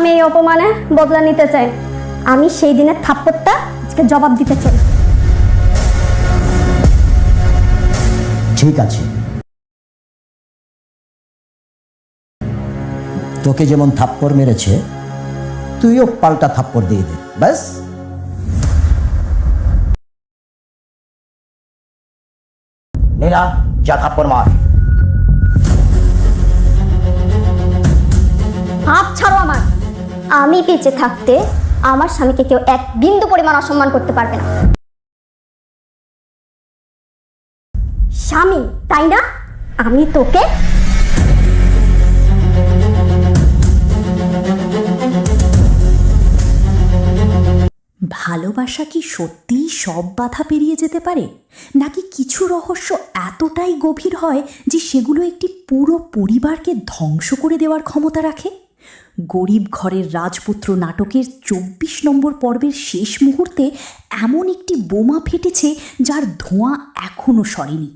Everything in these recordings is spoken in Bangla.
আমি এই অপমানে বদলা নিতে চাই। আমি সেই দিনের থাপ্পড়টা আজকে জবাব দিতে চাই। ঠিক আছে, তোকে যেমন থাপ্পড় মেরেছে তুইও পাল্টা থাপ্পড় দিয়ে দে, ব্যাস। নীলা, যা থাপ্পড় মার। হাত ছাড়ো আমার। আমি বেঁচে থাকতে আমার স্বামীকে কেউ এক বিন্দু পরিমাণ অসম্মান করতে পারবে না। স্বামী তাই না? আমি তোকে ভালোবাসা কি সত্যিই সব বাধা পেরিয়ে যেতে পারে, নাকি কিছু রহস্য এতটাই গভীর হয় যে সেগুলো একটি পুরো পরিবারকে ধ্বংস করে দেওয়ার ক্ষমতা রাখে? গরিব ঘরের রাজপুত্র নাটকের ২৪ নম্বর পর্বের শেষ মুহূর্তে এমন একটি বোমা ফেটেছে যার ধোঁয়া এখনও সরেনি।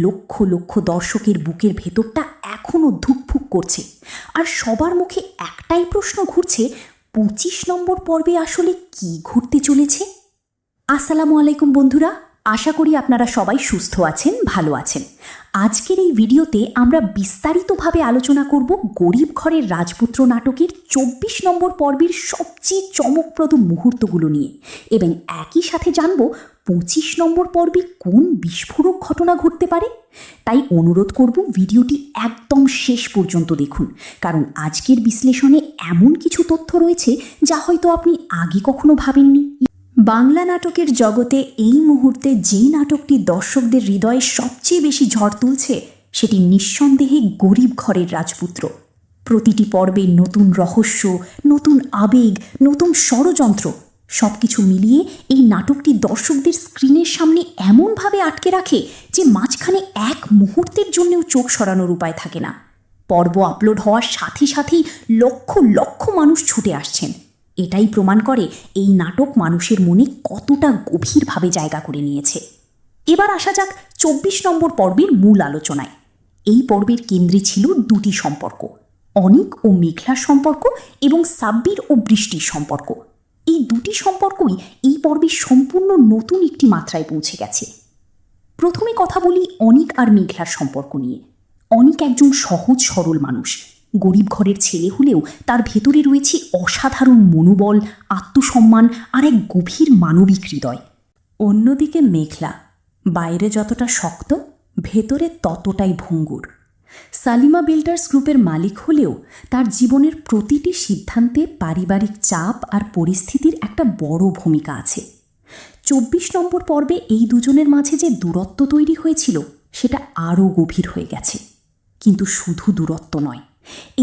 লক্ষ লক্ষ দর্শকের বুকের ভেতরটা এখনও ধুকফুক করছে, আর সবার মুখে একটাই প্রশ্ন ঘুরছে, ২৫ নম্বর পর্বে আসলে কি ঘটতে চলেছে? আসসালামু আলাইকুম বন্ধুরা, আশা করি আপনারা সবাই সুস্থ আছেন, ভালো আছেন। আজকের এই ভিডিওতে আমরা বিস্তারিতভাবে আলোচনা করব গরিব ঘরের রাজপুত্র নাটকের ২৪ নম্বর পর্বের সবচেয়ে চমকপ্রদ মুহূর্তগুলো নিয়ে, এবং একই সাথে জানব ২৫ নম্বর পর্বে কোন বিস্ফোরক ঘটনা ঘটতে পারে। তাই অনুরোধ করব ভিডিওটি একদম শেষ পর্যন্ত দেখুন, কারণ আজকের বিশ্লেষণে এমন কিছু তথ্য রয়েছে যা হয়তো আপনি আগে কখনো ভাবেননি। বাংলা নাটকের জগতে এই মুহূর্তে যেই নাটকটি দর্শকদের হৃদয়ে সবচেয়ে বেশি ঝড় তুলছে সেটি নিঃসন্দেহে গরিব ঘরের রাজপুত্র। প্রতিটি পর্বে নতুন রহস্য, নতুন আবেগ, নতুন ষড়যন্ত্র, সব কিছু মিলিয়ে এই নাটকটি দর্শকদের স্ক্রিনের সামনে এমনভাবে আটকে রাখে যে মাঝখানে এক মুহূর্তের জন্যও চোখ সরানোর উপায় থাকে না। পর্ব আপলোড হওয়ার সাথে সাথেই লক্ষ লক্ষ মানুষ ছুটে আসছেন। এটাই প্রমাণ করে এই নাটক মানুষের মনে কতটা গভীরভাবে জায়গা করে নিয়েছে। এবার আসা যাক ২৪ নম্বর পর্বের মূল আলোচনায়। এই পর্বের কেন্দ্রে ছিল দুটি সম্পর্ক, অনিক ও মেঘলার সম্পর্ক এবং সাব্বির ও বৃষ্টির সম্পর্ক। এই দুটি সম্পর্কই এই পর্বে সম্পূর্ণ নতুন একটি মাত্রায় পৌঁছে গেছে। প্রথমে কথা বলি অনিক আর মেঘলার সম্পর্ক নিয়ে। অনিক একজন সহজ সরল মানুষ, গরিব ঘরের ছেলে হলেও তার ভেতরে রয়েছে অসাধারণ মনোবল, আত্মসম্মান আর এক গভীর মানবিক হৃদয়। অন্যদিকে মেঘলা বাইরে যতটা শক্ত, ভেতরে ততটাই ভঙ্গুর। সালিমা বিল্ডার্স গ্রুপের মালিক হলেও তার জীবনের প্রতিটি সিদ্ধান্তে পারিবারিক চাপ আর পরিস্থিতির একটা বড় ভূমিকা আছে। ২৪ নম্বর পর্বে এই দুজনের মাঝে যে দূরত্ব তৈরি হয়েছিল সেটা আরও গভীর হয়ে গেছে। কিন্তু শুধু দূরত্ব নয়,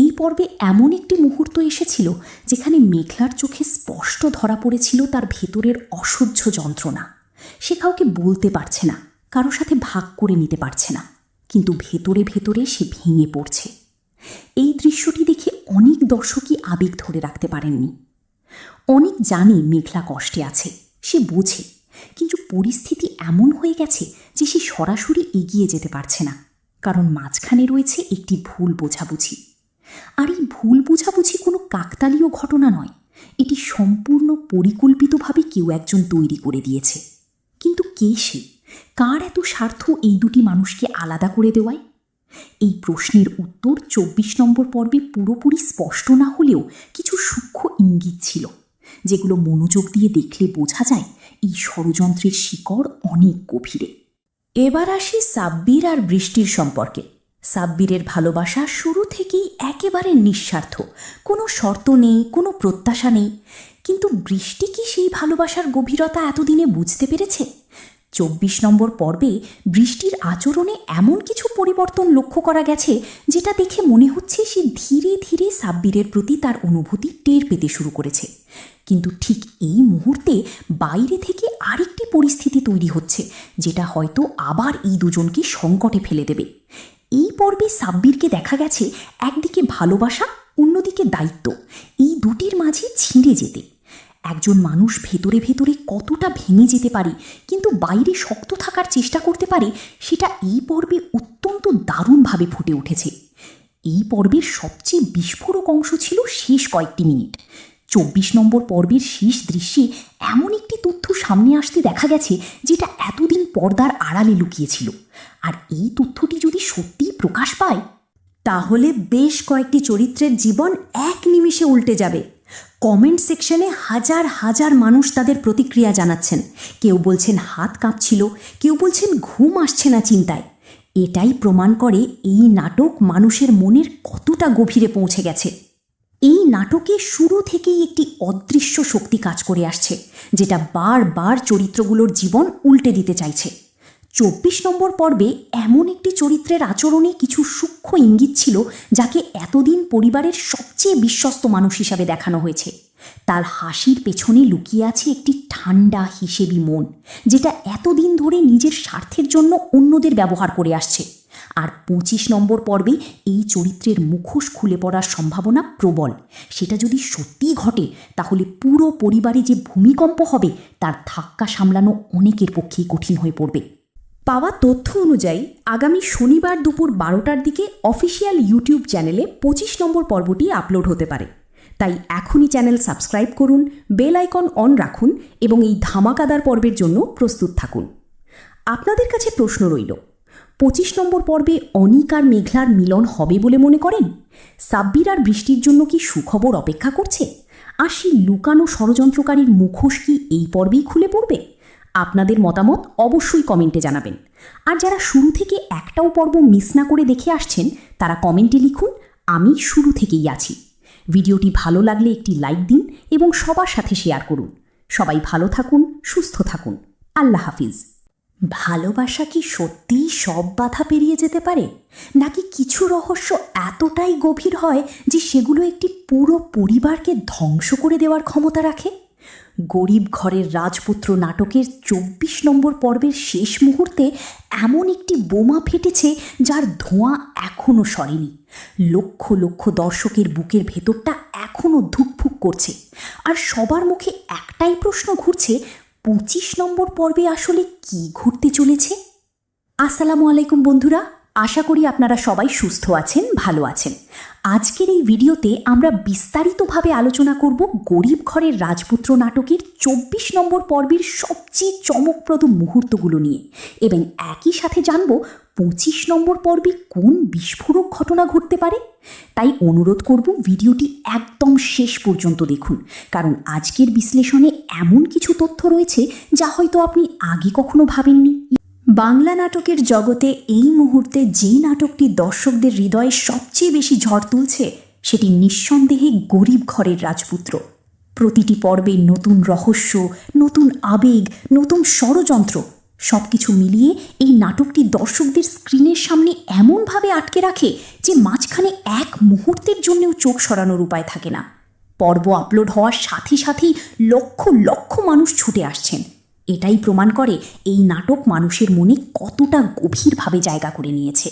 এই পর্বে এমন একটি মুহূর্ত এসেছিল যেখানে মেঘলার চোখে স্পষ্ট ধরা পড়েছিল তার ভেতরের অসহ্য যন্ত্রণা। সে কাউকে বলতে পারছে না, কারো সাথে ভাগ করে নিতে পারছে না, কিন্তু ভেতরে ভেতরে সে ভেঙে পড়ছে। এই দৃশ্যটি দেখে অনেক দর্শকই আবেগ ধরে রাখতে পারেননি। অনেক জানে মেঘলা কষ্টে আছে, সে বোঝে, কিন্তু পরিস্থিতি এমন হয়ে গেছে যে সে সরাসরি এগিয়ে যেতে পারছে না, কারণ মাঝখানে রয়েছে একটি ভুল বোঝাবুঝি। আর এই ভুল বোঝাবুঝি কোনো কাকতালীয় ঘটনা নয়, এটি সম্পূর্ণ পরিকল্পিতভাবে কেউ একজন তৈরি করে দিয়েছে। কিন্তু কে সে? কার এত স্বার্থ এই দুটি মানুষকে আলাদা করে দেওয়ায়? এই প্রশ্নের উত্তর ২৪ নম্বর পর্বে পুরোপুরি স্পষ্ট না হলেও কিছু সূক্ষ্ম ইঙ্গিত ছিল, যেগুলো মনোযোগ দিয়ে দেখলে বোঝা যায় এই ষড়যন্ত্রের শিকড় অনেক গভীরে। এবার আসি সাব্বির আর বৃষ্টির সম্পর্কে। সাব্বিরের ভালোবাসা শুরু থেকেই একেবারে নিঃস্বার্থ, কোনো শর্ত নেই, কোনো প্রত্যাশা নেই। কিন্তু বৃষ্টি কি সেই ভালোবাসার গভীরতা এতদিনে বুঝতে পেরেছে? ২৪ নম্বর পর্বে বৃষ্টির আচরণে এমন কিছু পরিবর্তন লক্ষ্য করা গেছে যেটা দেখে মনে হচ্ছে সে ধীরে ধীরে সাব্বিরের প্রতি তার অনুভূতি টের পেতে শুরু করেছে। কিন্তু ঠিক এই মুহূর্তে বাইরে থেকে আরেকটি পরিস্থিতি তৈরি হচ্ছে যেটা হয়তো আবার এই দুজনকে সংকটে ফেলে দেবে। এই পর্বে সাব্বিরকে দেখা গেছে একদিকে ভালোবাসা, অন্যদিকে দায়িত্ব, এই দুটির মাঝে ছিঁড়ে যেতে। একজন মানুষ ভেতরে ভেতরে কতটা ভেঙে যেতে পারে কিন্তু বাইরে শক্ত থাকার চেষ্টা করতে পারে, সেটা এই পর্বে অত্যন্ত দারুণভাবে ফুটে উঠেছে। এই পর্বের সবচেয়ে বিস্ফোরক অংশ ছিল শেষ কয়েকটি মিনিট। 24 নম্বর পর্বের শেষ দৃশ্যে এমন একটি তথ্য সামনে আসতে দেখা গেছে যেটা এতদিন পর্দার আড়ালে লুকিয়েছিল। আর এই তথ্যটি যদি সত্যিই প্রকাশ পায়, তাহলে বেশ কয়েকটি চরিত্রের জীবন এক নিমিষে উল্টে যাবে। কমেন্ট সেকশনে হাজার হাজার মানুষ তাদের প্রতিক্রিয়া জানাচ্ছেন। কেউ বলছেন হাত কাঁপছিল, কেউ বলছেন ঘুম আসছে না চিন্তায়। এটাই প্রমাণ করে এই নাটক মানুষের মনের কতটা গভীরে পৌঁছে গেছে। এই নাটকে শুরু থেকেই একটি অদৃশ্য শক্তি কাজ করে আসছে, যেটা বারবার চরিত্রগুলোর জীবন উল্টে দিতে চাইছে। 24 নম্বর পর্বে এমন একটি চরিত্রের আচরণে কিছু সূক্ষ্ম ইঙ্গিত ছিল, যাকে এতদিন পরিবারের সবচেয়ে বিশ্বস্ত মানুষ হিসাবে দেখানো হয়েছে। তার হাসির পেছনে লুকিয়ে আছে একটি ঠান্ডা হিসেবি মন, যেটা এতদিন ধরে নিজের স্বার্থের জন্য অন্যদের ব্যবহার করে আসছে। আর 25 নম্বর পর্বে এই চরিত্রের মুখোশ খুলে পড়ার সম্ভাবনা প্রবল। সেটা যদি সত্যিই ঘটে, তাহলে পুরো পরিবারে যে ভূমিকম্প হবে তার ধাক্কা সামলানো অনেকের পক্ষেই কঠিন হয়ে পড়বে। পাওয়া তথ্য অনুযায়ী আগামী শনিবার দুপুর 12টার দিকে অফিসিয়াল ইউটিউব চ্যানেলে 25 নম্বর পর্বটি আপলোড হতে পারে। তাই এখনই চ্যানেল সাবস্ক্রাইব করুন, বেল আইকন অন রাখুন এবং এই ধামাকাদার পর্বের জন্য প্রস্তুত থাকুন। আপনাদের কাছে প্রশ্ন রইল, 25 নম্বর পর্বে অনিক আর মেঘলার মিলন হবে বলে মনে করেন? সাব্বির আর বৃষ্টির জন্য কি সুখবর অপেক্ষা করছে? আর সেই লুকানো ষড়যন্ত্রকারীর মুখোশ কি এই পর্বেই খুলে পড়বে? আপনাদের মতামত অবশ্যই কমেন্টে জানাবেন। আর যারা শুরু থেকে একটাও পর্ব মিস না করে দেখে আসছেন, তারা কমেন্টে লিখুন, আমি শুরু থেকেই আছি। ভিডিওটি ভালো লাগলে একটি লাইক দিন এবং সবার সাথে শেয়ার করুন। সবাই ভালো থাকুন, সুস্থ থাকুন। আল্লাহ হাফিজ। ভালোবাসা কি সত্যিই সব বাধা পেরিয়ে যেতে পারে, নাকি কিছু রহস্য এতটাই গভীর হয় যে সেগুলো একটি পুরো পরিবারকে ধ্বংস করে দেওয়ার ক্ষমতা রাখে? গরিব ঘরের রাজপুত্র নাটকের 24 নম্বর পর্বের শেষ মুহূর্তে এমন একটি বোমা ফেটেছে যার ধোঁয়া এখনও সরেনি। লক্ষ লক্ষ দর্শকের বুকের ভেতরটা এখনও ধুকফুক করছে। আর সবার মুখে একটাই প্রশ্ন ঘুরছে, 25 নম্বর পর্বে আসলে কি ঘটতে চলেছে? আসসালামু আলাইকুম বন্ধুরা, আশা করি আপনারা সবাই সুস্থ আছেন, ভালো আছেন। আজকের এই ভিডিওতে আমরা বিস্তারিতভাবে আলোচনা করব গরিব ঘরের রাজপুত্র নাটকের 24 নম্বর পর্বের সবচেয়ে চমকপ্রদ মুহূর্তগুলো নিয়ে, এবং একই সাথে জানব 25 নম্বর পর্বে কোন বিস্ফোরক ঘটনা ঘটতে পারে। তাই অনুরোধ করব ভিডিওটি একদম শেষ পর্যন্ত দেখুন, কারণ আজকের বিশ্লেষণে এমন কিছু তথ্য রয়েছে যা হয়তো আপনি আগে কখনো ভাবেননি। বাংলা নাটকের জগতে এই মুহূর্তে যে নাটকটি দর্শকদের হৃদয়ে সবচেয়ে বেশি ঝড় তুলছে, সেটি নিঃসন্দেহে গরিব ঘরের রাজপুত্র। প্রতিটি পর্বে নতুন রহস্য, নতুন আবেগ, নতুন ষড়যন্ত্র, সব কিছু মিলিয়ে এই নাটকটি দর্শকদের স্ক্রিনের সামনে এমনভাবে আটকে রাখে যে মাঝখানে এক মুহূর্তের জন্যও চোখ সরানোর উপায় থাকে না। পর্ব আপলোড হওয়ার সাথে সাথেই লক্ষ লক্ষ মানুষ ছুটে আসছেন। এটাই প্রমাণ করে এই নাটক মানুষের মনে কতটা গভীরভাবে জায়গা করে নিয়েছে।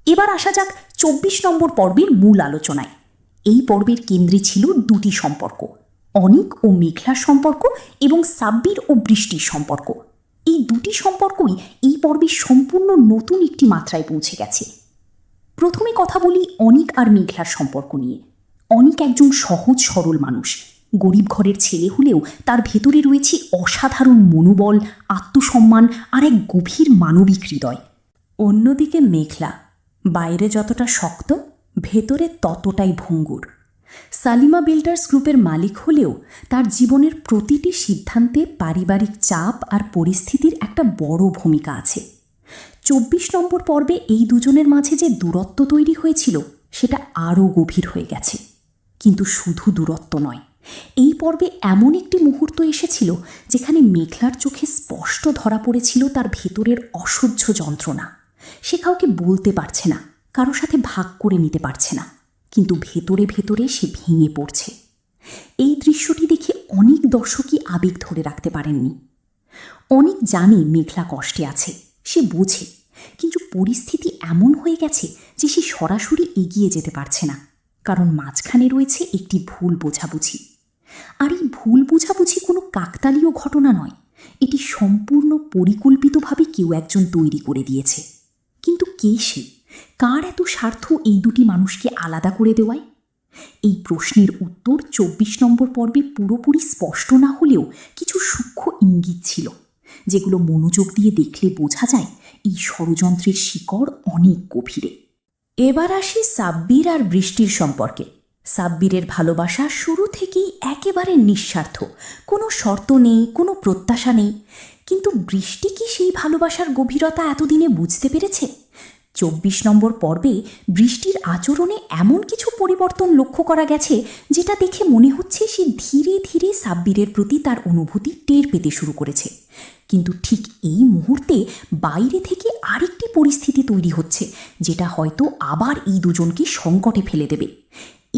এবার আসা যাক 24 নম্বর পর্বের মূল আলোচনায়। এই পর্বের কেন্দ্রে ছিল দুটি সম্পর্ক, অনিক ও মেঘলার সম্পর্ক এবং সাব্বির ও বৃষ্টির সম্পর্ক। এই দুটি সম্পর্কই এই পর্বে সম্পূর্ণ নতুন একটি মাত্রায় পৌঁছে গেছে। প্রথমে কথা বলি অনিক আর মেঘলার সম্পর্ক নিয়ে। অনিক একজন সহজ সরল মানুষ। গরিব ঘরের ছেলে হলেও তার ভেতরে রয়েছে অসাধারণ মনোবল, আত্মসম্মান আর এক গভীর মানবিক হৃদয়। অন্যদিকে মেঘলা বাইরে যতটা শক্ত, ভেতরে ততটাই ভঙ্গুর। সালিমা বিল্ডার্স গ্রুপের মালিক হলেও তার জীবনের প্রতিটি সিদ্ধান্তে পারিবারিক চাপ আর পরিস্থিতির একটা বড় ভূমিকা আছে। 24 নম্বর পর্বে এই দুজনের মাঝে যে দূরত্ব তৈরি হয়েছিল, সেটা আরও গভীর হয়ে গেছে। কিন্তু শুধু দূরত্ব নয়, এই পর্বে এমন একটি মুহূর্ত এসেছিল যেখানে মেঘলার চোখে স্পষ্ট ধরা পড়েছিল তার ভেতরের অসহ্য যন্ত্রণা। সে কাউকে বলতে পারছে না, কারো সাথে ভাগ করে নিতে পারছে না, কিন্তু ভেতরে ভেতরে সে ভেঙে পড়ছে। এই দৃশ্যটি দেখে অনেক দর্শকই আবেগ ধরে রাখতে পারেননি। অনেক জানে মেঘলা কষ্টে আছে, সে বোঝে, কিন্তু পরিস্থিতি এমন হয়ে গেছে যে সে সরাসরি এগিয়ে যেতে পারছে না, কারণ মাঝখানে রয়েছে একটি ভুল বোঝাবুঝি। আর এই ভুল বোঝাবুঝি কোনো কাকতালীয় ঘটনা নয়, এটি সম্পূর্ণ পরিকল্পিতভাবে কেউ একজন তৈরি করে দিয়েছে। কিন্তু কে সে, কার এত স্বার্থ এই দুটি মানুষকে আলাদা করে দেওয়ায়? এই প্রশ্নের উত্তর ২৪ নম্বর পর্বে পুরোপুরি স্পষ্ট না হলেও কিছু সূক্ষ্ম ইঙ্গিত ছিল, যেগুলো মনোযোগ দিয়ে দেখলে বোঝা যায় এই ষড়যন্ত্রের শিকড় অনেক গভীরে। এবার আসি সাব্বির আর বৃষ্টির সম্পর্কে। সাব্বিরের ভালোবাসা শুরু থেকেই একেবারে নিঃস্বার্থ, কোনো শর্ত নেই, কোনো প্রত্যাশা নেই। কিন্তু বৃষ্টি কি সেই ভালোবাসার গভীরতা এতদিনে বুঝতে পেরেছে? ২৪ নম্বর পর্বে বৃষ্টির আচরণে এমন কিছু পরিবর্তন লক্ষ্য করা গেছে যেটা দেখে মনে হচ্ছে সে ধীরে ধীরে সাব্বিরের প্রতি তার অনুভূতি টের পেতে শুরু করেছে। কিন্তু ঠিক এই মুহূর্তে বাইরে থেকে আরেকটি পরিস্থিতি তৈরি হচ্ছে, যেটা হয়তো আবার এই দুজনকে সংকটে ফেলে দেবে।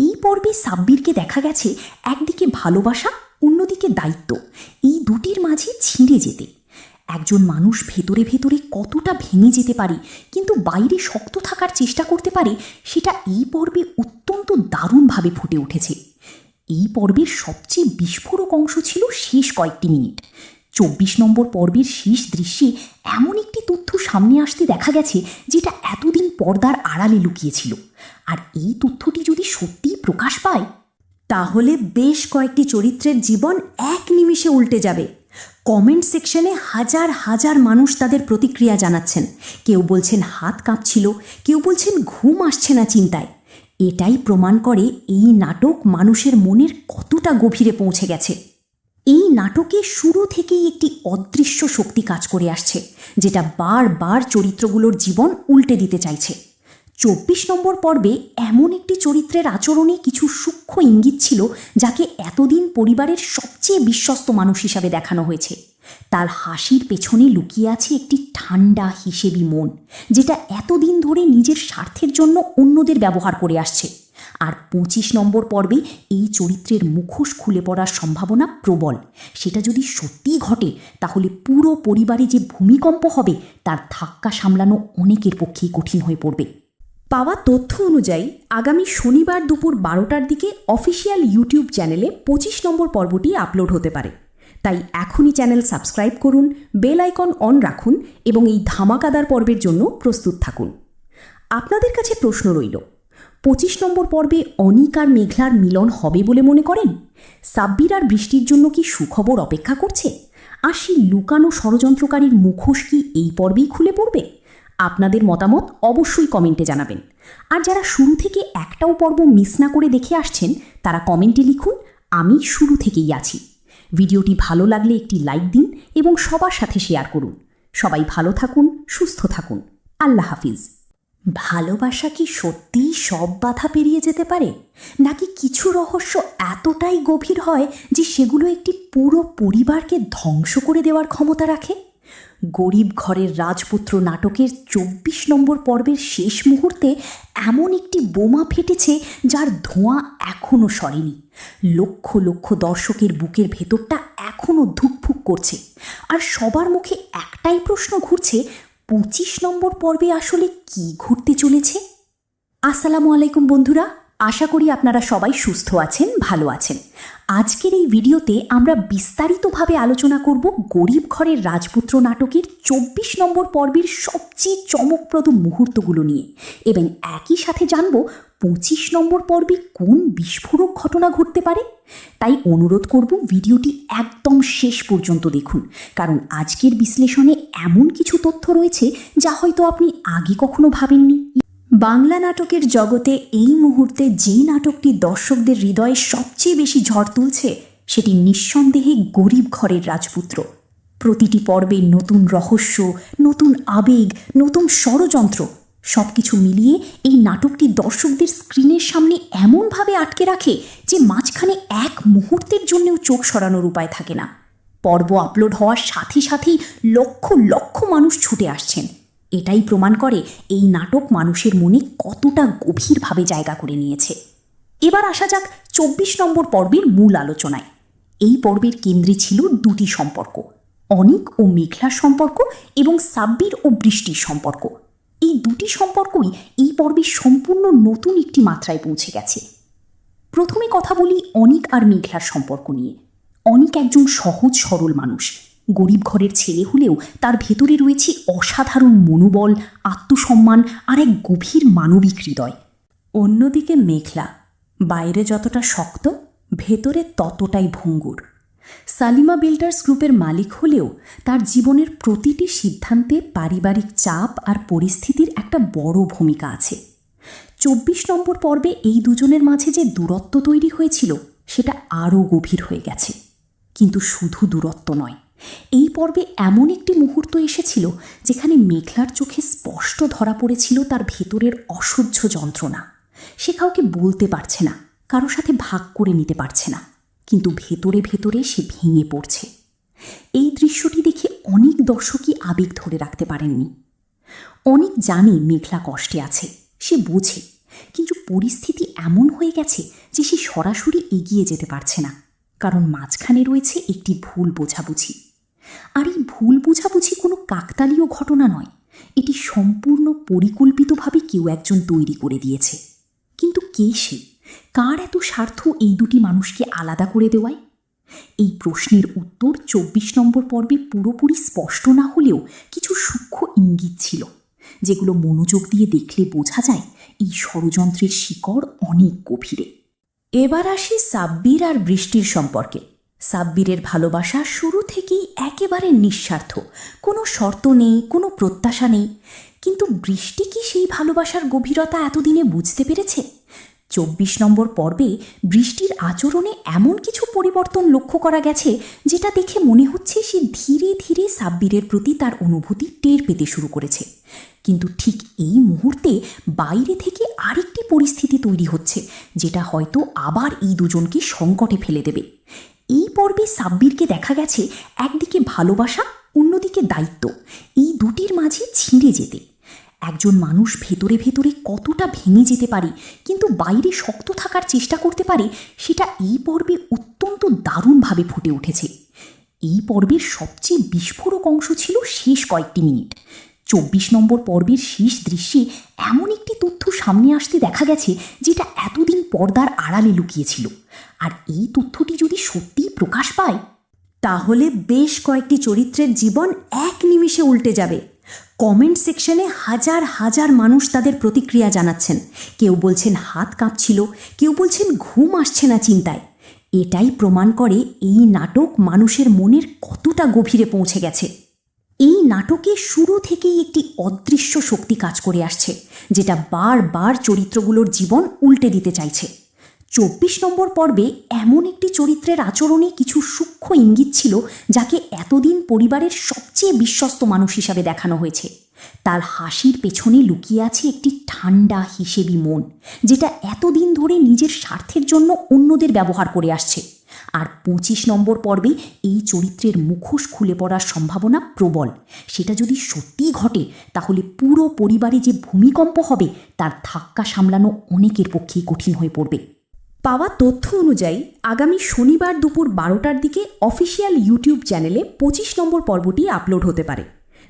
এই পর্বে সাব্বিরকে দেখা গেছে একদিকে ভালোবাসা, অন্যদিকে দায়িত্ব, এই দুটির মাঝে ছিঁড়ে যেতে। একজন মানুষ ভেতরে ভেতরে কতটা ভেঙে যেতে পারে কিন্তু বাইরে শক্ত থাকার চেষ্টা করতে পারে, সেটা এই পর্বে অত্যন্ত দারুণভাবে ফুটে উঠেছে। এই পর্বের সবচেয়ে বিস্ফোরক অংশ ছিল শেষ কয়েকটি মিনিট। ২৪ নম্বর পর্বের শেষ দৃশ্যে এমন একটি তথ্য সামনে আসতে দেখা গেছে যেটা এতদিন পর্দার আড়ালে লুকিয়েছিল। আর এই তথ্যটি যদি সত্যিই প্রকাশ পায়, তাহলে বেশ কয়েকটি চরিত্রের জীবন এক নিমিষে উল্টে যাবে। কমেন্ট সেকশনে হাজার হাজার মানুষ তাদের প্রতিক্রিয়া জানাচ্ছেন। কেউ বলছেন হাত কাঁপছিল, কেউ বলছেন ঘুম আসছে না চিন্তায়। এটাই প্রমাণ করে এই নাটক মানুষের মনের কতটা গভীরে পৌঁছে গেছে। এই নাটকে শুরু থেকেই একটি অদৃশ্য শক্তি কাজ করে আসছে, যেটা বারবার চরিত্রগুলোর জীবন উল্টে দিতে চাইছে। ২৪ নম্বর পর্বে এমন একটি চরিত্রের আচরণে কিছু সূক্ষ্ম ইঙ্গিত ছিল যাকে এতদিন পরিবারের সবচেয়ে বিশ্বস্ত মানুষ হিসাবে দেখানো হয়েছে। তার হাসির পেছনে লুকিয়ে আছে একটি ঠান্ডা হিসেবি মন, যেটা এতদিন ধরে নিজের স্বার্থের জন্য অন্যদের ব্যবহার করে আসছে। আর ২৫ নম্বর পর্বে এই চরিত্রের মুখোশ খুলে পড়ার সম্ভাবনা প্রবল। সেটা যদি সত্যিই ঘটে তাহলে পুরো পরিবারে যে ভূমিকম্প হবে তার ধাক্কা সামলানো অনেকের পক্ষেই কঠিন হয়ে পড়বে। পাওয়া তথ্য অনুযায়ী আগামী শনিবার দুপুর ১২টার দিকে অফিসিয়াল ইউটিউব চ্যানেলে ২৫ নম্বর পর্বটি আপলোড হতে পারে। তাই এখনই চ্যানেল সাবস্ক্রাইব করুন, বেল আইকন অন রাখুন এবং এই ধামাকাদার পর্বের জন্য প্রস্তুত থাকুন। আপনাদের কাছে প্রশ্ন রইল, ২৫ নম্বর পর্বে অনিক আর মেঘলার মিলন হবে বলে মনে করেন? সাব্বির আর বৃষ্টির জন্য কি সুখবর অপেক্ষা করছে? আর সেই লুকানো ষড়যন্ত্রকারীর মুখোশ কি এই পর্বেই খুলে পড়বে? আপনাদের মতামত অবশ্যই কমেন্টে জানাবেন। আর যারা শুরু থেকে একটাও পর্ব মিস না করে দেখে আসছেন তারা কমেন্টে লিখুন, আমি শুরু থেকেই আছি। ভিডিওটি ভালো লাগলে একটি লাইক দিন এবং সবার সাথে শেয়ার করুন। সবাই ভালো থাকুন, সুস্থ থাকুন। আল্লাহ হাফিজ। ভালোবাসা কি সত্যিই সব বাধা পেরিয়ে যেতে পারে, নাকি কিছু রহস্য এতটাই গভীর হয় যে সেগুলো একটি পুরো পরিবারকে ধ্বংস করে দেওয়ার ক্ষমতা রাখে? গরিব ঘরের রাজপুত্র নাটকের ২৪ নম্বর পর্বের শেষ মুহূর্তে এমন একটি বোমা ফেটেছে যার ধোঁয়া এখনও সরেনি। লক্ষ লক্ষ দর্শকের বুকের ভেতরটা এখনও ধুকফুক করছে। আর সবার মুখে একটাই প্রশ্ন ঘুরছে, ২৫ নম্বর পর্বে আসলে কি ঘটতে চলেছে? আসসালামু আলাইকুম বন্ধুরা, আশা করি আপনারা সবাই সুস্থ আছেন, ভালো আছেন। আজকের এই ভিডিওতে আমরা বিস্তারিতভাবে আলোচনা করব গরিব ঘরের রাজপুত্র নাটকের ২৪ নম্বর পর্বের সবচেয়ে চমকপ্রদ মুহূর্তগুলো নিয়ে এবং একই সাথে জানব ২৫ নম্বর পর্বে কোন বিস্ফোরক ঘটনা ঘটতে পারে। তাই অনুরোধ করব ভিডিওটি একদম শেষ পর্যন্ত দেখুন, কারণ আজকের বিশ্লেষণে এমন কিছু তথ্য রয়েছে যা হয়তো আপনি আগে কখনো ভাবেননি। বাংলা নাটকের জগতে এই মুহূর্তে যে নাটকটি দর্শকদের হৃদয়ে সবচেয়ে বেশি ঝড় তুলছে সেটি নিঃসন্দেহে গরিব ঘরের রাজপুত্র। প্রতিটি পর্বে নতুন রহস্য, নতুন আবেগ, নতুন ষড়যন্ত্র, সব কিছু মিলিয়ে এই নাটকটি দর্শকদের স্ক্রিনের সামনে এমনভাবে আটকে রাখে যে মাঝখানে এক মুহূর্তের জন্যও চোখ সরানোর উপায় থাকে না। পর্ব আপলোড হওয়ার সাথে সাথেই লক্ষ লক্ষ মানুষ ছুটে আসছেন। এটাই প্রমাণ করে এই নাটক মানুষের মনে কতটা গভীরভাবে জায়গা করে নিয়েছে। এবার আসা যাক ২৪ নম্বর পর্বের মূল আলোচনায়। এই পর্বের কেন্দ্রে ছিল দুটি সম্পর্ক, অনিক ও মেঘলার সম্পর্ক এবং সাব্বির ও বৃষ্টির সম্পর্ক। এই দুটি সম্পর্কই এই পর্বে সম্পূর্ণ নতুন একটি মাত্রায় পৌঁছে গেছে। প্রথমে কথা বলি অনিক আর মেঘলার সম্পর্ক নিয়ে। অনিক একজন সহজ সরল মানুষ, গরিব ঘরের ছেলে হলেও তার ভেতরে রয়েছে অসাধারণ মনোবল, আত্মসম্মান আর এক গভীর মানবিক হৃদয়। অন্যদিকে মেঘলা বাইরে যতটা শক্ত, ভেতরে ততটাই ভঙ্গুর। সালিমা বিল্ডার্স গ্রুপের মালিক হলেও তার জীবনের প্রতিটি সিদ্ধান্তে পারিবারিক চাপ আর পরিস্থিতির একটা বড় ভূমিকা আছে। 24 নম্বর পর্বে এই দুজনের মাঝে যে দূরত্ব তৈরি হয়েছিল সেটা আরও গভীর হয়ে গেছে। কিন্তু শুধু দূরত্ব নয়, এই পর্বে এমন একটি মুহূর্ত এসেছিল যেখানে মেঘলার চোখে স্পষ্ট ধরা পড়েছিল তার ভেতরের অসহ্য যন্ত্রণা। সে কাউকে বলতে পারছে না, কারো সাথে ভাগ করে নিতে পারছে না, কিন্তু ভেতরে ভেতরে সে ভেঙে পড়ছে। এই দৃশ্যটি দেখে অনেক দর্শকই আবেগ ধরে রাখতে পারেননি। অনেক জানে মেঘলা কষ্টে আছে, সে বোঝে, কিন্তু পরিস্থিতি এমন হয়ে গেছে যে সে সরাসরি এগিয়ে যেতে পারছে না, কারণ মাঝখানে রয়েছে একটি ভুল বোঝাবুঝি। আর এই ভুল বোঝাবুঝি কোনো কাকতালীয় ঘটনা নয়, এটি সম্পূর্ণ পরিকল্পিতভাবে কেউ একজন তৈরি করে দিয়েছে। কিন্তু কে সে? কার এত স্বার্থ এই দুটি মানুষকে আলাদা করে দেওয়ায়? এই প্রশ্নের উত্তর 24 নম্বর পর্বে পুরোপুরি স্পষ্ট না হলেও কিছু সূক্ষ্ম ইঙ্গিত ছিল, যেগুলো মনোযোগ দিয়ে দেখলে বোঝা যায় এই ষড়যন্ত্রের শিকড় অনেক গভীরে। এবার আসি সাব্বির আর বৃষ্টির সম্পর্কে। সাব্বিরের ভালোবাসা শুরু থেকেই একেবারে নিঃস্বার্থ, কোনো শর্ত নেই, কোনো প্রত্যাশা নেই। কিন্তু বৃষ্টি কি সেই ভালোবাসার গভীরতা এতদিনে বুঝতে পেরেছে? 24 নম্বর পর্বে বৃষ্টির আচরণে এমন কিছু পরিবর্তন লক্ষ্য করা গেছে যেটা দেখে মনে হচ্ছে সে ধীরে ধীরে সাব্বিরের প্রতি তার অনুভূতি টের পেতে শুরু করেছে। কিন্তু ঠিক এই মুহূর্তে বাইরে থেকে আরেকটি পরিস্থিতি তৈরি হচ্ছে, যেটা হয়তো আবার এই দুজনকে সংকটে ফেলে দেবে। এই পর্বে সাব্বিরকে দেখা গেছে একদিকে ভালোবাসা, অন্যদিকে দায়িত্ব, এই দুটির মাঝে ছিঁড়ে যেতে। একজন মানুষ ভেতরে ভেতরে কতটা ভেঙে যেতে পারে কিন্তু বাইরে শক্ত থাকার চেষ্টা করতে পারে, সেটা এই পর্বে অত্যন্ত দারুণভাবে ফুটে উঠেছে। এই পর্বের সবচেয়ে বিস্ফোরক অংশ ছিল শেষ কয়েকটি মিনিট। 24 নম্বর পর্বের শেষ দৃশ্যে এমন একটি তথ্য সামনে আসতে দেখা গেছে যেটা এতদিন পর্দার আড়ালে লুকিয়েছিল। আর এই তথ্যটি যদি সত্যিই প্রকাশ পায়, তাহলে বেশ কয়েকটি চরিত্রের জীবন এক নিমিষে উল্টে যাবে। কমেন্ট সেকশনে হাজার হাজার মানুষ তাদের প্রতিক্রিয়া জানাচ্ছেন। কেউ বলছেন হাত কাঁপছিল, কেউ বলছেন ঘুম আসছে না চিন্তায়। এটাই প্রমাণ করে এই নাটক মানুষের মনের কতটা গভীরে পৌঁছে গেছে। এই নাটকে শুরু থেকেই একটি অদৃশ্য শক্তি কাজ করে আসছে, যেটা বারবার চরিত্রগুলোর জীবন উল্টে দিতে চাইছে। 24 নম্বর পর্বে এমন একটি চরিত্রের আচরণে কিছু সূক্ষ্ম ইঙ্গিত ছিল যাকে এতদিন পরিবারের সবচেয়ে বিশ্বস্ত মানুষ হিসাবে দেখানো হয়েছে। তার হাসির পেছনে লুকিয়ে আছে একটি ঠান্ডা হিসেবি মন, যেটা এতদিন ধরে নিজের স্বার্থের জন্য অন্যদের ব্যবহার করে আসছে। আর 25 নম্বর পর্বে এই চরিত্রের মুখোশ খুলে পড়ার সম্ভাবনা প্রবল। সেটা যদি সত্যিই ঘটে তাহলে পুরো পরিবারে যে ভূমিকম্প হবে তার ধাক্কা সামলানো অনেকের পক্ষেই কঠিন হয়ে পড়বে। পাওয়া তথ্য অনুযায়ী আগামী শনিবার দুপুর 12টার দিকে অফিসিয়াল ইউটিউব চ্যানেলে 25 নম্বর পর্বটি আপলোড হতে পারে।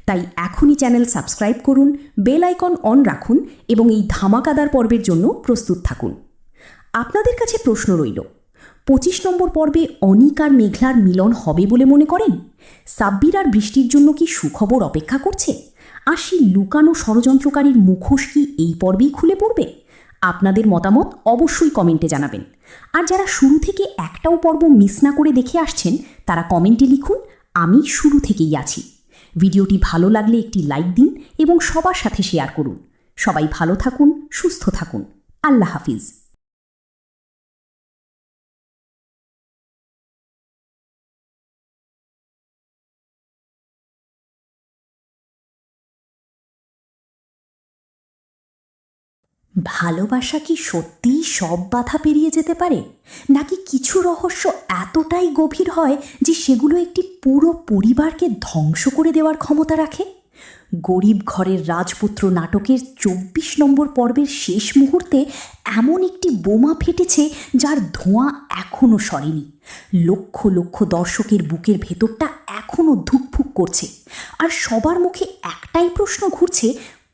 তাই এখনই চ্যানেল সাবস্ক্রাইব করুন, বেল আইকন অন রাখুন এবং এই ধামাকাদার পর্বের জন্য প্রস্তুত থাকুন। আপনাদের কাছে প্রশ্ন রইল, 25 নম্বর পর্বে অনিক আর মেঘলার মিলন হবে বলে মনে করেন? সাব্বির আর বৃষ্টির জন্য কি সুখবর অপেক্ষা করছে? আর সেই লুকানো ষড়যন্ত্রকারীর মুখোশ কি এই পর্বেই খুলে পড়বে? আপনাদের মতামত অবশ্যই কমেন্টে জানাবেন। আর যারা শুরু থেকে একটাও পর্ব মিস না করে দেখে আসছেন তারা কমেন্টে লিখুন, আমি শুরু থেকেই আছি। ভিডিওটি ভালো লাগলে একটি লাইক দিন এবং সবার সাথে শেয়ার করুন। সবাই ভালো থাকুন, সুস্থ থাকুন। আল্লাহ হাফিজ। ভালোবাসা কি সত্যিই সব বাধা পেরিয়ে যেতে পারে, নাকি কিছু রহস্য এতটাই গভীর হয় যে সেগুলো একটি পুরো পরিবারকে ধ্বংস করে দেওয়ার ক্ষমতা রাখে? গরিব ঘরের রাজপুত্র নাটকের 24 নম্বর পর্বের শেষ মুহূর্তে এমন একটি বোমা ফেটেছে যার ধোঁয়া এখনও সরেনি। লক্ষ লক্ষ দর্শকের বুকের ভেতরটা এখনও ধুকফুক করছে। আর সবার মুখে একটাই প্রশ্ন ঘুরছে,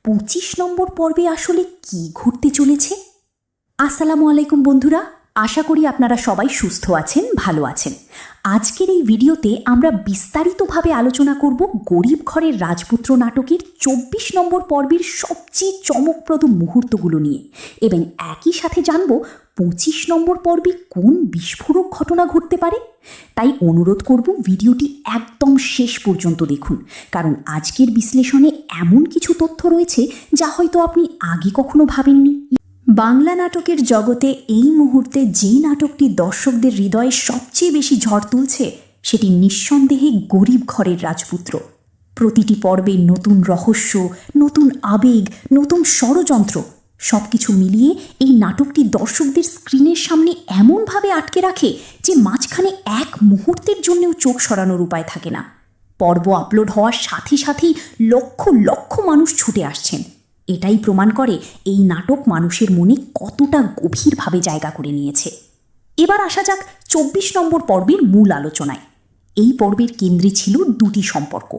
25 নম্বর পর্বে আসলে কি ঘটতে চলেছে? আসসালামু আলাইকুম বন্ধুরা, আশা করি আপনারা সবাই সুস্থ আছেন, ভালো আছেন। আজকের এই ভিডিওতে আমরা বিস্তারিতভাবে আলোচনা করব গরিব ঘরের রাজপুত্র নাটকের 24 নম্বর পর্বের সবচেয়ে চমকপ্রদ মুহূর্তগুলো নিয়ে, এবং একই সাথে জানব 25 নম্বর পর্বে কোন বিস্ফোরক ঘটনা ঘটতে পারে। তাই অনুরোধ করব ভিডিওটি একদম শেষ পর্যন্ত দেখুন, কারণ আজকের বিশ্লেষণে এমন কিছু তথ্য রয়েছে যা হয়তো আপনি আগে কখনো ভাবেননি। বাংলা নাটকের জগতে এই মুহূর্তে যেই নাটকটি দর্শকদের হৃদয়ে সবচেয়ে বেশি ঝড় তুলছে সেটি নিঃসন্দেহে গরিব ঘরের রাজপুত্র। প্রতিটি পর্বে নতুন রহস্য, নতুন আবেগ, নতুন ষড়যন্ত্র, সব কিছু মিলিয়ে এই নাটকটি দর্শকদের স্ক্রিনের সামনে এমনভাবে আটকে রাখে যে মাঝখানে এক মুহূর্তের জন্যও চোখ সরানোর উপায় থাকে না। পর্ব আপলোড হওয়ার সাথে সাথেই লক্ষ লক্ষ মানুষ ছুটে আসছেন। এটাই প্রমাণ করে এই নাটক মানুষের মনে কতটা গভীরভাবে জায়গা করে নিয়েছে। এবার আসা যাক 24 নম্বর পর্বের মূল আলোচনায়। এই পর্বের কেন্দ্রে ছিল দুটি সম্পর্ক,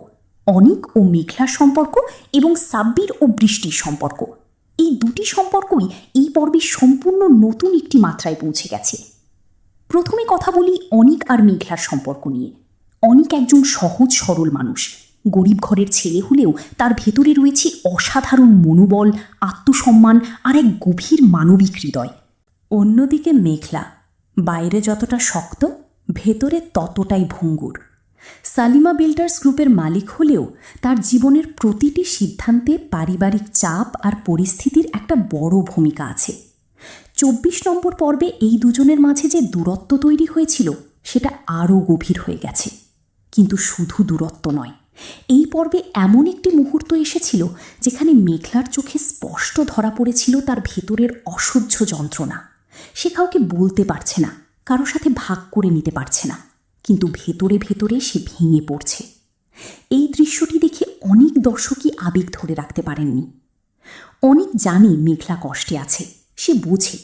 অনিক ও মেঘলার সম্পর্ক এবং সাব্বির ও বৃষ্টির সম্পর্ক। এই দুটি সম্পর্কই এই পর্বে সম্পূর্ণ নতুন একটি মাত্রায় পৌঁছে গেছে। প্রথমে কথা বলি অনিক আর মেঘলার সম্পর্ক নিয়ে। অনিক একজন সহজ সরল মানুষ, গরিব ঘরের ছেলে হলেও তার ভেতরে রয়েছে অসাধারণ মনোবল, আত্মসম্মান আর এক গভীর মানবিক হৃদয়। অন্যদিকে মেঘলা বাইরে যতটা শক্ত, ভেতরে ততটাই ভঙ্গুর। সালিমা বিল্ডার্স গ্রুপের মালিক হলেও তার জীবনের প্রতিটি সিদ্ধান্তে পারিবারিক চাপ আর পরিস্থিতির একটা বড় ভূমিকা আছে। 24 নম্বর পর্বে এই দুজনের মাঝে যে দূরত্ব তৈরি হয়েছিল সেটা আরও গভীর হয়ে গেছে। কিন্তু শুধু দূরত্ব নয়, এই পর্বে এমন একটি মুহূর্ত এসেছিল যেখানে মেঘলার চোখে স্পষ্ট ধরা পড়েছিল তার ভেতরের অসহ্য যন্ত্রণা। সে কাউকে বলতে পারছে না, কারো সাথে ভাগ করে নিতে পারছে না, কিন্তু ভেতরে ভেতরে সে ভেঙে পড়ছে। এই দৃশ্যটি দেখে অনেক দর্শকই আবেগ ধরে রাখতে পারেননি। অনেক জানে মেঘলা কষ্টে আছে, সে বোঝে,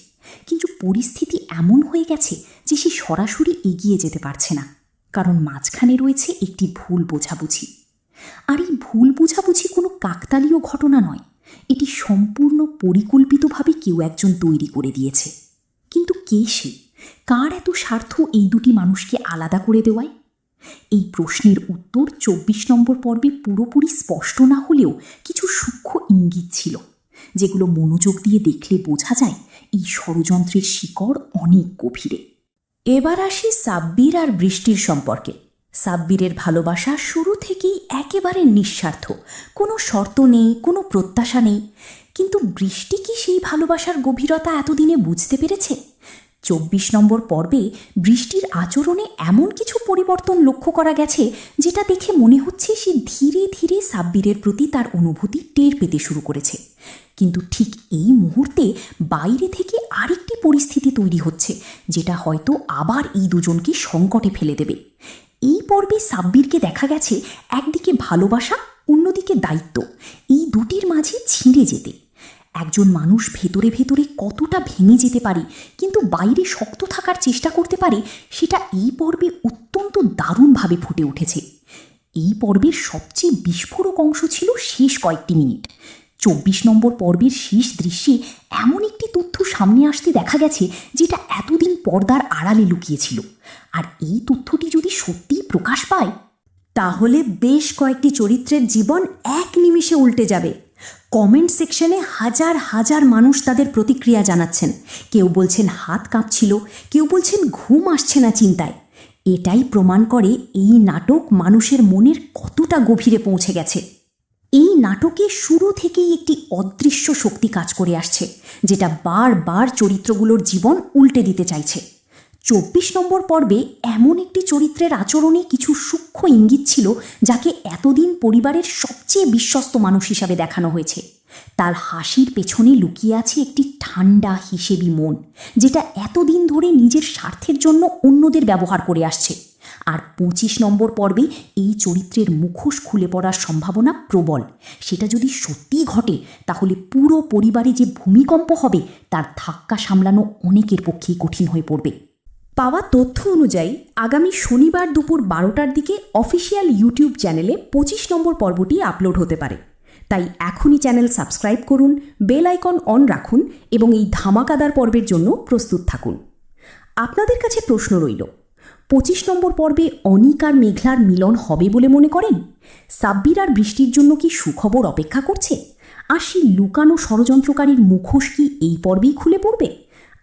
কিন্তু পরিস্থিতি এমন হয়ে গেছে যে সে সরাসরি এগিয়ে যেতে পারছে না, কারণ মাঝখানে রয়েছে একটি ভুল বোঝাবুঝি। আর এই ভুল বোঝাবুঝি কোনো কাকতালীয় ঘটনা নয়, এটি সম্পূর্ণ পরিকল্পিতভাবে কেউ একজন তৈরি করে দিয়েছে। কিন্তু কে সে? কার এত স্বার্থ এই দুটি মানুষকে আলাদা করে দেওয়ায়? এই প্রশ্নের উত্তর 24 নম্বর পর্বে পুরোপুরি স্পষ্ট না হলেও কিছু সূক্ষ্ম ইঙ্গিত ছিল, যেগুলো মনোযোগ দিয়ে দেখলে বোঝা যায় এই ষড়যন্ত্রের শিকড় অনেক গভীরে। এবার আসি সাব্বির আর বৃষ্টির সম্পর্কে। সাব্বিরের ভালোবাসা শুরু থেকেই একেবারে নিঃস্বার্থ, কোনো শর্ত নেই, কোনো প্রত্যাশা নেই। কিন্তু বৃষ্টি কি সেই ভালোবাসার গভীরতা এতদিনে বুঝতে পেরেছে? 24 নম্বর পর্বে বৃষ্টির আচরণে এমন কিছু পরিবর্তন লক্ষ্য করা গেছে যেটা দেখে মনে হচ্ছে সে ধীরে ধীরে সাব্বিরের প্রতি তার অনুভূতি টের পেতে শুরু করেছে। কিন্তু ঠিক এই মুহূর্তে বাইরে থেকে আরেকটি পরিস্থিতি তৈরি হচ্ছে, যেটা হয়তো আবার এই দুজনকে সংকটে ফেলে দেবে। এই পর্বে সাব্বিরকে দেখা গেছে একদিকে ভালোবাসা, অন্যদিকে দায়িত্ব, এই দুটির মাঝে ছিঁড়ে যেতে। একজন মানুষ ভেতরে ভেতরে কতটা ভেঙে যেতে পারে কিন্তু বাইরে শক্ত থাকার চেষ্টা করতে পারে, সেটা এই পর্বে অত্যন্ত দারুণভাবে ফুটে উঠেছে। এই পর্বের সবচেয়ে বিস্ফোরক অংশ ছিল শেষ কয়েকটি মিনিট। 24 নম্বর পর্বের শেষ দৃশ্যে এমন একটি তথ্য সামনে আসতে দেখা গেছে যেটা এতদিন পর্দার আড়ালে লুকিয়েছিল। আর এই তথ্যটি যদি সত্যিই প্রকাশ পায়, তাহলে বেশ কয়েকটি চরিত্রের জীবন এক নিমিষে উল্টে যাবে। কমেন্ট সেকশনে হাজার হাজার মানুষ তাদের প্রতিক্রিয়া জানাচ্ছেন। কেউ বলছেন হাত কাঁপছিল, কেউ বলছেন ঘুম আসছে না চিন্তায়। এটাই প্রমাণ করে এই নাটক মানুষের মনের কতটা গভীরে পৌঁছে গেছে। এই নাটকে শুরু থেকেই একটি অদৃশ্য শক্তি কাজ করে আসছে, যেটা বারবার চরিত্রগুলোর জীবন উল্টে দিতে চাইছে। 24 নম্বর পর্বে এমন একটি চরিত্রের আচরণে কিছু সূক্ষ্ম ইঙ্গিত ছিল যাকে এতদিন পরিবারের সবচেয়ে বিশ্বস্ত মানুষ হিসাবে দেখানো হয়েছে। তার হাসির পেছনে লুকিয়ে আছে একটি ঠান্ডা হিসেবি মন, যেটা এতদিন ধরে নিজের স্বার্থের জন্য অন্যদের ব্যবহার করে আসছে। আর 25 নম্বর পর্বে এই চরিত্রের মুখোশ খুলে পড়ার সম্ভাবনা প্রবল। সেটা যদি সত্যিই ঘটে তাহলে পুরো পরিবারে যে ভূমিকম্প হবে তার ধাক্কা সামলানো অনেকের পক্ষেই কঠিন হয়ে পড়বে। পাওয়া তথ্য অনুযায়ী আগামী শনিবার দুপুর 12টার দিকে অফিসিয়াল ইউটিউব চ্যানেলে 25 নম্বর পর্বটি আপলোড হতে পারে। তাই এখনই চ্যানেল সাবস্ক্রাইব করুন, বেল আইকন অন রাখুন এবং এই ধামাকাদার পর্বের জন্য প্রস্তুত থাকুন। আপনাদের কাছে প্রশ্ন রইল, 25 নম্বর পর্বে অনিক আর মেঘলার মিলন হবে বলে মনে করেন? সাব্বির আর বৃষ্টির জন্য কি সুখবর অপেক্ষা করছে? আর সেই লুকানো ষড়যন্ত্রকারীর মুখোশ কি এই পর্বেই খুলে পড়বে?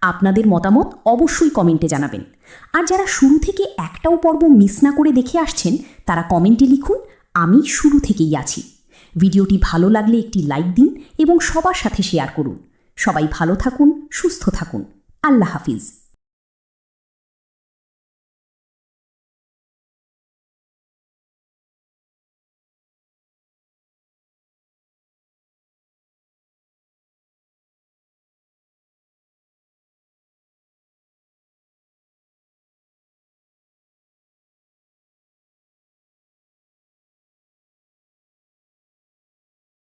আপনাদের মতামত অবশ্যই কমেন্টে জানাবেন। আর যারা শুরু থেকে একটাও পর্ব মিস না করে দেখে আসছেন তারা কমেন্টে লিখুন, আমি শুরু থেকেই আছি। ভিডিওটি ভালো লাগলে একটি লাইক দিন এবং সবার সাথে শেয়ার করুন। সবাই ভালো থাকুন, সুস্থ থাকুন। আল্লাহ হাফিজ।